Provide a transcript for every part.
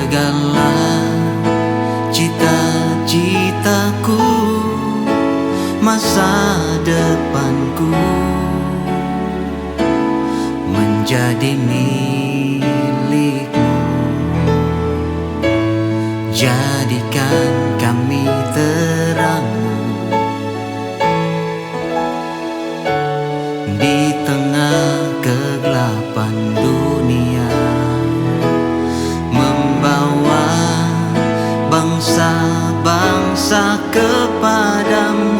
segala cita-citaku, masa depanku menjadi milikmu. Jadikan kami terangmu di tengah kegelapan dunia, membawa bangsa-bangsa kepadamu.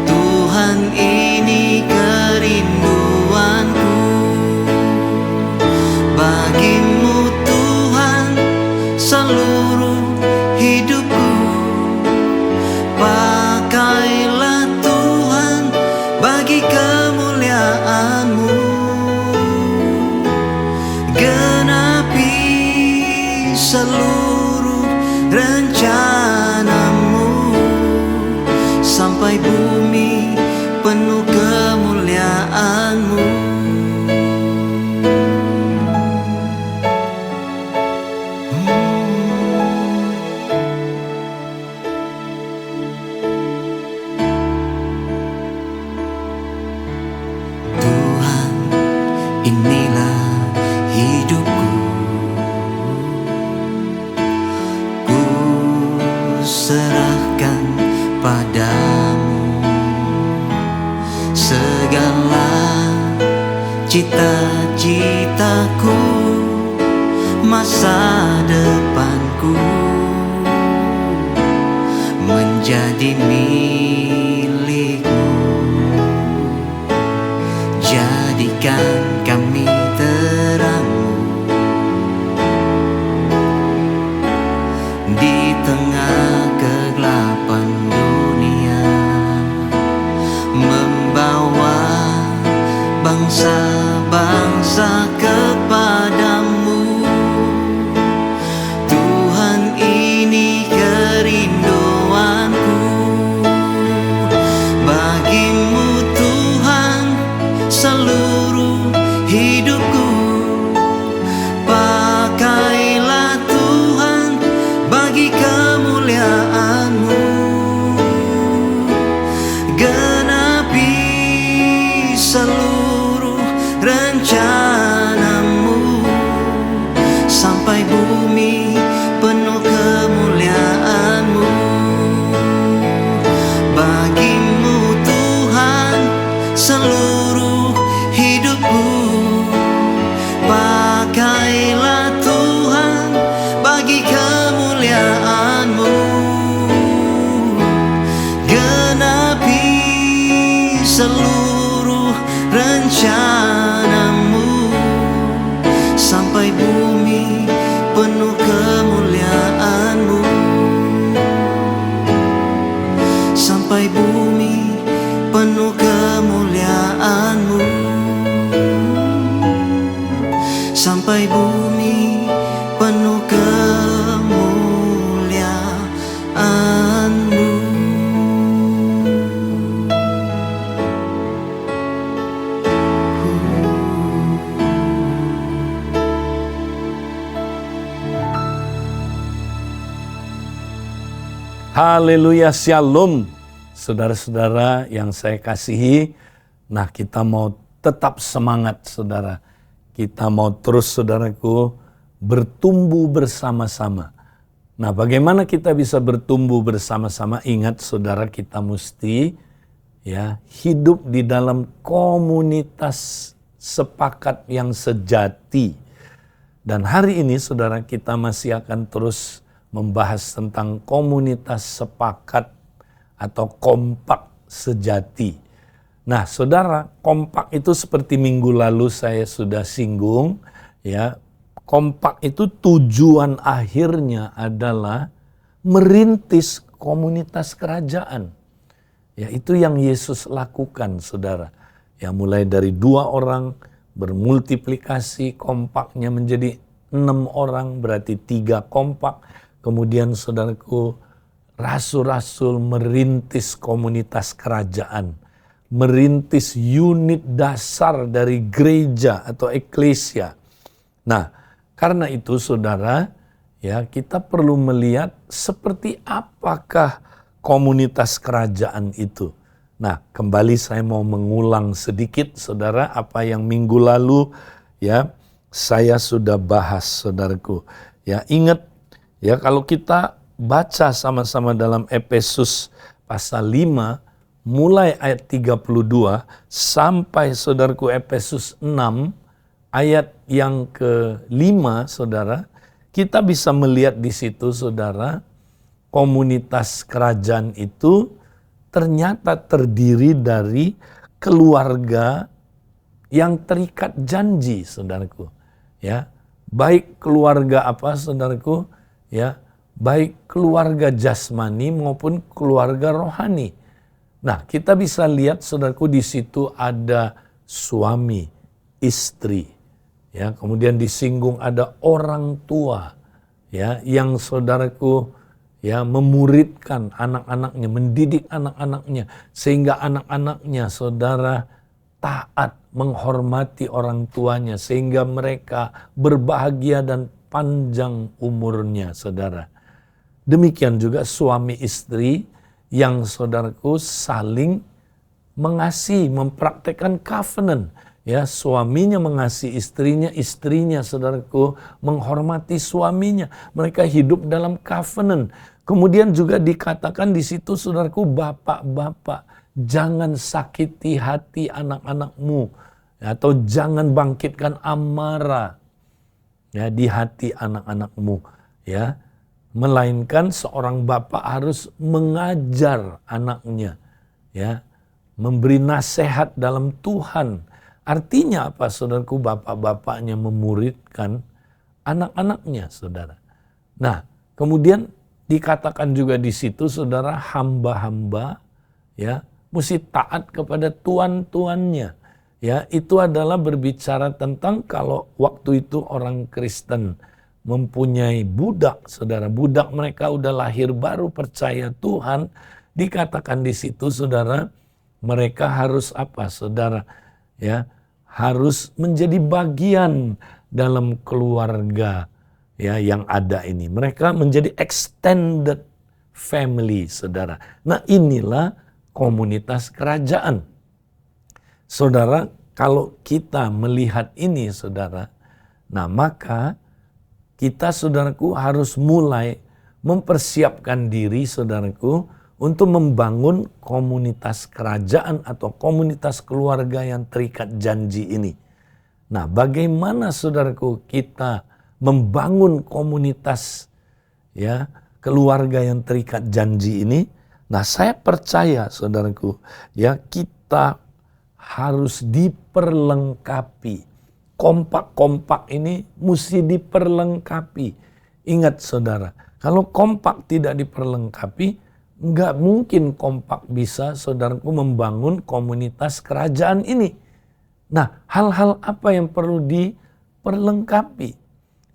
Tuhan, ini kerinduanku bagimu Tuhan, seluruh hidupku. Pakailah Tuhan bagi kemuliaan-Mu, genapi seluruh rencana-Mu, sampai bumi penuh kemuliaan-Mu. Tuhan, inilah hidupku, ku serahkan padamu segala cita-citaku, masa depanku menjadi milikmu. Jadikan kami terangmu di tengah kegelapan dunia, membawa bangsa-bangsa kepadamu. Tuhan, ini kerinduanku bagimu Tuhan, seluruh hidupku. Pakailah Tuhan bagi kemuliaan-Mu, genapi seluruh rencana-Mu, sampai bumi penuh kemuliaan-Mu. Bagimu Tuhan, seluruh hidupku. Pakailah Tuhan bagi kemuliaan-Mu, genapi seluruh rencana-Mu, sampai bumi penuh kemuliaan-Mu, sampai bumi penuh kemuliaan-Mu, sampai bumi penuh kemuliaan-Mu. Haleluya, shalom. Saudara-saudara yang saya kasihi, nah kita mau tetap semangat saudara. Kita mau terus saudaraku bertumbuh bersama-sama. Nah bagaimana kita bisa bertumbuh bersama-sama? Ingat saudara, kita mesti ya hidup di dalam komunitas sepakat yang sejati. Dan hari ini saudara, kita masih akan terus membahas tentang komunitas sepakat atau kompak sejati. Nah, saudara, kompak itu seperti minggu lalu saya sudah singgung, ya. Kompak itu tujuan akhirnya adalah merintis komunitas kerajaan. Ya, itu yang Yesus lakukan, saudara. Ya, mulai dari 2 orang bermultiplikasi, kompaknya menjadi 6 orang, berarti 3 kompak. Kemudian saudaraku, rasul-rasul merintis komunitas kerajaan, merintis unit dasar dari gereja atau eklesia. Nah, Karena itu saudara, ya kita perlu melihat seperti apakah komunitas kerajaan itu. Nah, kembali saya mau mengulang sedikit saudara apa yang minggu lalu ya saya sudah bahas saudaraku. Ya, ingat ya kalau kita baca sama-sama dalam Efesus pasal 5 mulai ayat 32 sampai saudaraku Efesus 6 ayat yang ke-5 saudara, kita bisa melihat di situ saudara, komunitas kerajaan itu ternyata terdiri dari keluarga yang terikat janji, saudaraku. Ya, baik keluarga apa, saudaraku? Ya, baik keluarga jasmani maupun keluarga rohani. Nah, kita bisa lihat, saudaraku, di situ ada suami, istri. Ya, kemudian disinggung ada orang tua. Ya, yang saudaraku ya memuridkan anak-anaknya, mendidik anak-anaknya sehingga anak-anaknya saudara taat, menghormati orang tuanya sehingga mereka berbahagia dan panjang umurnya saudara. Demikian juga suami istri yang saudaraku saling mengasihi, mempraktekkan covenant. Ya, suaminya mengasihi istrinya, istrinya saudaraku menghormati suaminya. Mereka hidup dalam covenant. Kemudian juga dikatakan di situ saudaraku, bapak-bapak jangan sakiti hati anak-anakmu atau jangan bangkitkan amarah ya di hati anak-anakmu ya, melainkan seorang bapak harus mengajar anaknya ya, memberi nasihat dalam Tuhan. Artinya apa saudaraku? Bapak-bapaknya memuridkan anak-anaknya saudara. Nah, kemudian dikatakan juga di situ saudara, hamba-hamba ya mesti taat kepada tuan-tuannya. Ya, itu adalah berbicara tentang kalau waktu itu orang Kristen mempunyai budak, saudara, budak mereka udah lahir baru percaya Tuhan, dikatakan di situ saudara, mereka harus apa saudara? Ya, harus menjadi bagian dalam keluarga ya yang ada ini. Mereka menjadi extended family, saudara. Nah, inilah komunitas kerajaan. Saudara, kalau kita melihat ini, saudara, nah maka kita, saudaraku, harus mulai mempersiapkan diri, saudaraku, untuk membangun komunitas kerajaan atau komunitas keluarga yang terikat janji ini. Nah, bagaimana, saudaraku, kita membangun komunitas ya keluarga yang terikat janji ini? Nah, saya percaya, saudaraku, ya kita harus diperlengkapi. Kompak-kompak ini mesti diperlengkapi. Ingat, saudara, kalau kompak tidak diperlengkapi, nggak mungkin kompak bisa, saudaraku, membangun komunitas kerajaan ini. Nah, hal-hal apa yang perlu diperlengkapi?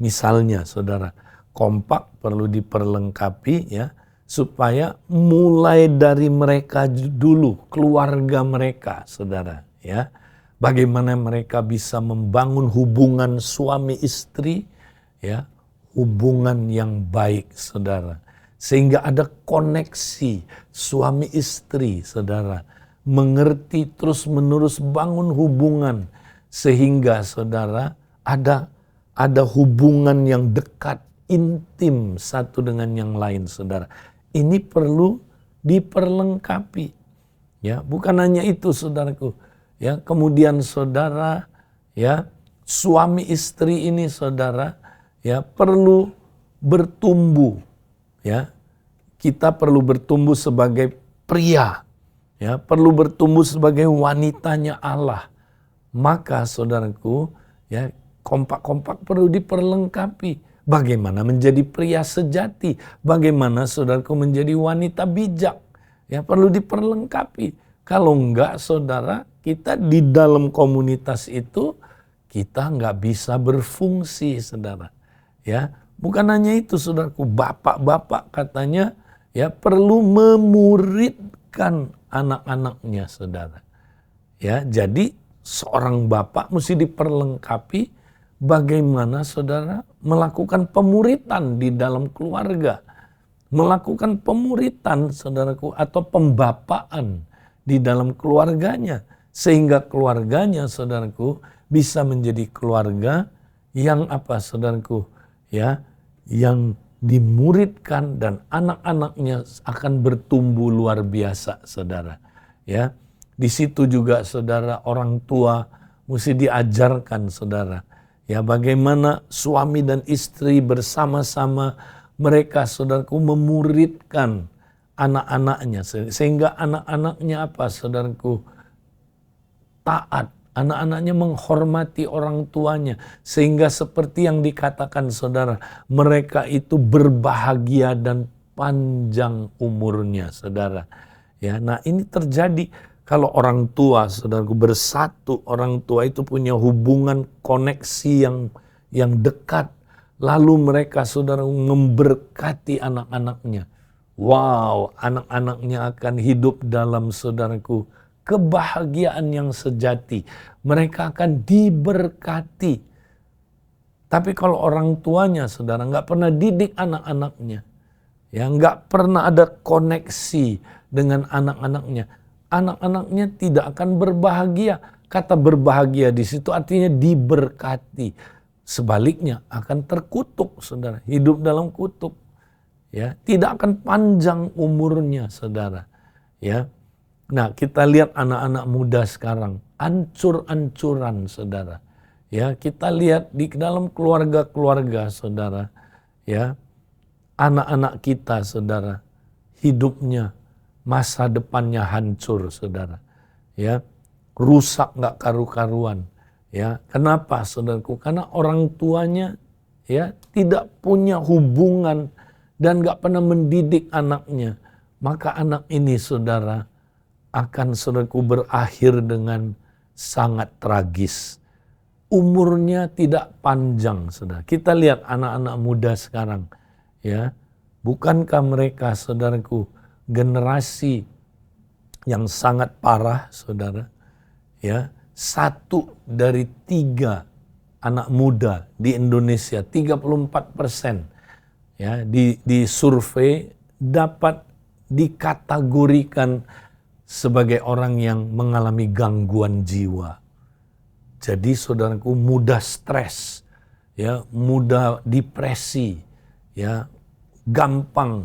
Misalnya, saudara, kompak perlu diperlengkapi ya, supaya mulai dari mereka dulu, keluarga mereka, saudara, ya. Bagaimana mereka bisa membangun hubungan suami istri, ya, hubungan yang baik, saudara. Sehingga ada koneksi suami istri, saudara. Mengerti terus-menerus bangun hubungan. Sehingga, saudara, ada hubungan yang dekat, intim satu dengan yang lain, saudara. Ini perlu diperlengkapi. Ya, bukan hanya itu, saudaraku. Ya, kemudian saudara, ya, suami istri ini, saudara, ya, perlu bertumbuh. Ya, kita perlu bertumbuh sebagai pria, ya, perlu bertumbuh sebagai wanitanya Allah. Maka, saudaraku, ya, kompak-kompak perlu diperlengkapi. Bagaimana menjadi pria sejati? Bagaimana, saudaraku, menjadi wanita bijak? Ya, perlu diperlengkapi. Kalau enggak, saudara, kita di dalam komunitas itu kita enggak bisa berfungsi, saudara. Ya, bukan hanya itu, saudaraku, bapak-bapak katanya ya perlu memuridkan anak-anaknya, saudara. Ya, jadi seorang bapak mesti diperlengkapi bagaimana saudara melakukan pemuritan di dalam keluarga. Melakukan pemuritan saudaraku atau pembapaan di dalam keluarganya. Sehingga keluarganya saudaraku bisa menjadi keluarga yang apa saudaraku ya, yang dimuridkan dan anak-anaknya akan bertumbuh luar biasa saudara. Ya, di situ juga saudara orang tua mesti diajarkan saudara. Ya, bagaimana suami dan istri bersama-sama mereka saudaraku memuridkan anak-anaknya sehingga anak-anaknya apa saudaraku taat, anak-anaknya menghormati orang tuanya sehingga seperti yang dikatakan saudara, mereka itu berbahagia dan panjang umurnya saudara. Ya, nah ini terjadi kalau orang tua saudaraku bersatu, orang tua itu punya hubungan koneksi yang dekat. Lalu mereka saudara memberkati anak-anaknya. Wow, anak-anaknya akan hidup dalam saudaraku kebahagiaan yang sejati. Mereka akan diberkati. Tapi kalau orang tuanya saudara nggak pernah didik anak-anaknya, ya nggak pernah ada koneksi dengan anak-anaknya, anak-anaknya tidak akan berbahagia. Kata berbahagia di situ artinya diberkati. Sebaliknya akan terkutuk saudara, hidup dalam kutuk. Ya, tidak akan panjang umurnya saudara. Ya. Nah, kita lihat anak-anak muda sekarang ancur-ancuran saudara. Ya, kita lihat di dalam keluarga-keluarga saudara. Ya. Anak-anak kita saudara, hidupnya masa depannya hancur saudara. Ya. Rusak enggak karu-karuan. Ya, kenapa saudaraku? Karena orang tuanya ya tidak punya hubungan dan gak pernah mendidik anaknya. Maka anak ini saudara akan saudaraku berakhir dengan sangat tragis. Umurnya tidak panjang saudara. Kita lihat anak-anak muda sekarang. Ya, bukankah mereka saudaraku generasi yang sangat parah saudara? Ya. 1 dari 3 anak muda di Indonesia, 34% ya, di survei dapat dikategorikan sebagai orang yang mengalami gangguan jiwa. Jadi saudaraku mudah stres, ya, mudah depresi, ya, gampang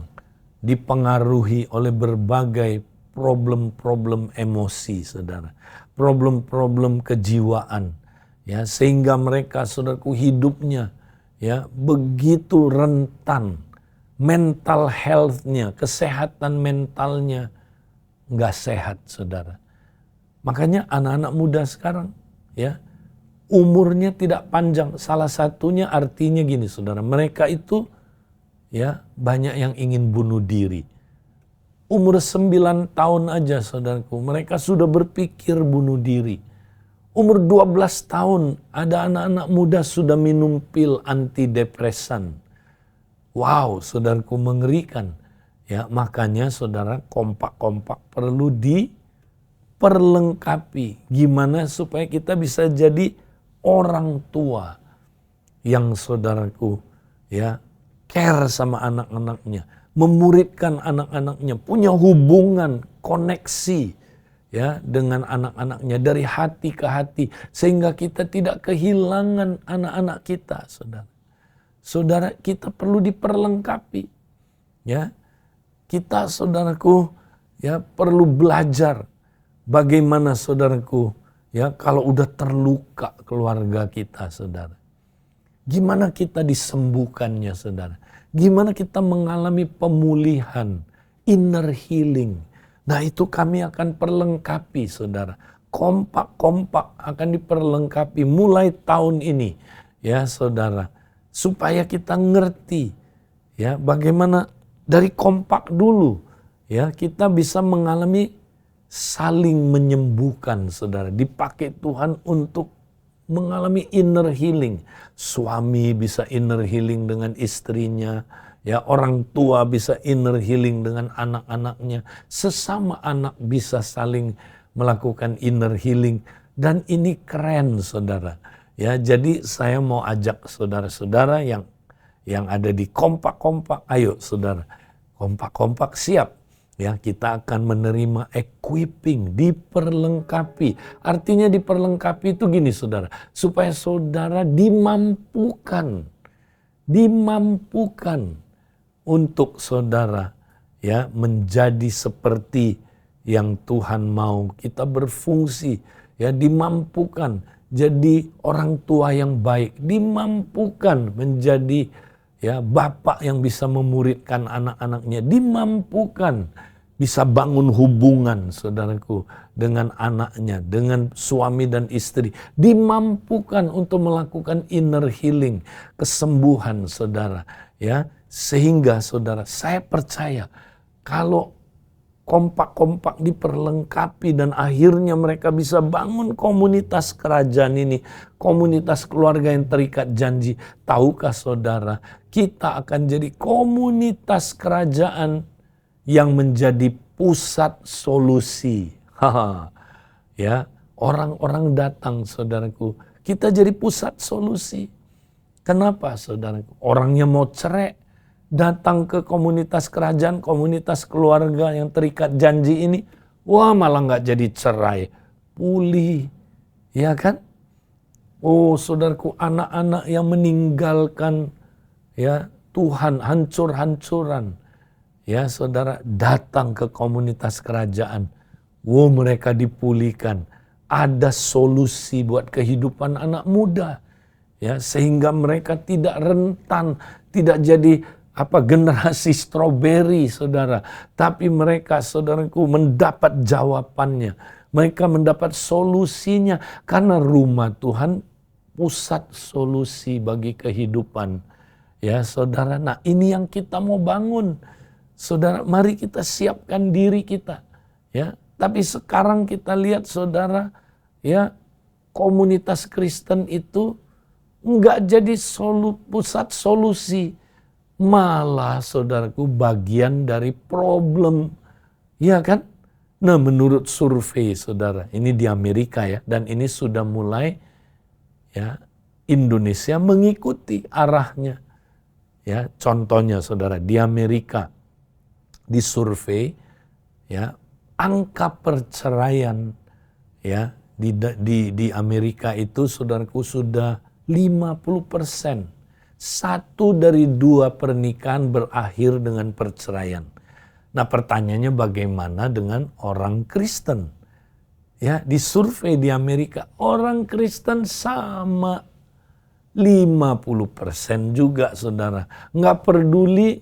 dipengaruhi oleh berbagai problem-problem emosi saudara. Problem-problem kejiwaan, ya, sehingga mereka saudaraku hidupnya ya begitu rentan, mental health-nya, kesehatan mentalnya nggak sehat saudara. Makanya anak-anak muda sekarang ya umurnya tidak panjang. Salah satunya artinya gini saudara, mereka itu ya banyak yang ingin bunuh diri. Umur 9 tahun aja saudaraku, mereka sudah berpikir bunuh diri. Umur 12 tahun, ada anak-anak muda sudah minum pil antidepresan. Wow, saudaraku mengerikan. Ya, makanya saudara kompak-kompak perlu diperlengkapi. Gimana supaya kita bisa jadi orang tua yang saudaraku ya care sama anak-anaknya. Memuridkan anak-anaknya, punya hubungan, koneksi ya dengan anak-anaknya dari hati ke hati sehingga kita tidak kehilangan anak-anak kita, saudara. Saudara, kita perlu diperlengkapi. Ya. Kita saudaraku ya perlu belajar bagaimana saudaraku ya kalau udah terluka keluarga kita, saudara. Gimana kita disembuhkannya, saudara? Gimana kita mengalami pemulihan, inner healing. Nah itu kami akan perlengkapi saudara. Kompak-kompak akan diperlengkapi mulai tahun ini. Ya saudara. Supaya kita ngerti. Ya bagaimana dari kompak dulu. Ya kita bisa mengalami saling menyembuhkan saudara. Dipakai Tuhan untuk mengalami inner healing. Suami bisa inner healing dengan istrinya. Ya, orang tua bisa inner healing dengan anak-anaknya. Sesama anak bisa saling melakukan inner healing. Dan ini keren saudara. Ya, jadi saya mau ajak saudara-saudara yang ada di kompak-kompak, ayo saudara, kompak-kompak siap. Ya, kita akan menerima equipping, diperlengkapi. Artinya diperlengkapi itu gini saudara, supaya saudara dimampukan untuk saudara ya menjadi seperti yang Tuhan mau. Kita berfungsi, ya dimampukan jadi orang tua yang baik, dimampukan menjadi ya bapak yang bisa memuridkan anak-anaknya, dimampukan bisa bangun hubungan saudaraku dengan anaknya, dengan suami dan istri, dimampukan untuk melakukan inner healing, kesembuhan saudara, ya. Sehingga saudara, saya percaya kalau kompak-kompak diperlengkapi dan akhirnya mereka bisa bangun komunitas kerajaan ini, komunitas keluarga yang terikat janji. Tahukah saudara, kita akan jadi komunitas kerajaan yang menjadi pusat solusi. Ya, orang-orang datang saudaraku, kita jadi pusat solusi. Kenapa saudaraku? Orangnya mau cerai, datang ke komunitas kerajaan, komunitas keluarga yang terikat janji ini, wah malah nggak jadi cerai, pulih, ya kan? Oh saudaraku, anak-anak yang meninggalkan ya Tuhan hancur-hancuran, ya saudara datang ke komunitas kerajaan, wow mereka dipulihkan, ada solusi buat kehidupan anak muda, ya sehingga mereka tidak rentan, tidak jadi generasi stroberi saudara, tapi mereka saudaraku mendapat jawabannya, mereka mendapat solusinya karena rumah Tuhan pusat solusi bagi kehidupan, ya saudara. Nah ini yang kita mau bangun, saudara. Mari kita siapkan diri kita, ya. Tapi sekarang kita lihat saudara, ya komunitas Kristen itu enggak jadi pusat solusi. Malah saudaraku bagian dari problem, ya kan? Nah menurut survei saudara, ini di Amerika ya, dan ini sudah mulai ya Indonesia mengikuti arahnya. Ya, contohnya saudara di Amerika di survei ya angka perceraian ya di Amerika itu saudaraku sudah 50%. 1 dari 2 pernikahan berakhir dengan perceraian. Nah pertanyaannya bagaimana dengan orang Kristen? Ya di survei di Amerika orang Kristen sama 50% juga saudara. Nggak peduli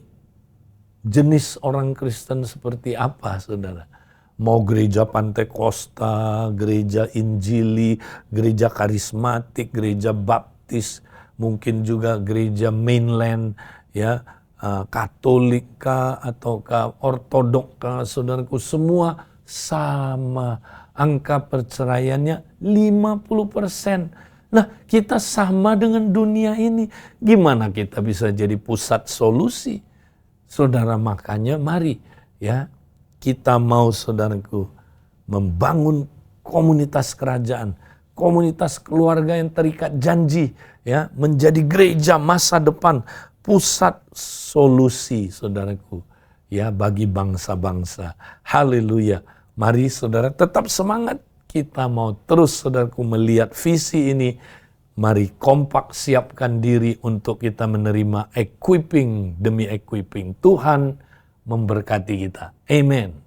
jenis orang Kristen seperti apa saudara. Mau gereja Pantekosta, gereja Injili, gereja karismatik, gereja baptis, mungkin juga gereja mainland, ya Katolika ataukah Ortodok, saudaraku semua sama angka perceraiannya 50%. Nah kita sama dengan dunia ini, gimana kita bisa jadi pusat solusi? Saudara makanya mari ya kita mau saudaraku membangun komunitas kerajaan, komunitas keluarga yang terikat janji, ya menjadi gereja masa depan, pusat solusi saudaraku ya bagi bangsa-bangsa. Haleluya. Mari saudara tetap semangat, kita mau terus saudaraku melihat visi ini. Mari kompak siapkan diri untuk kita menerima equipping demi equipping. Tuhan memberkati kita. Amen.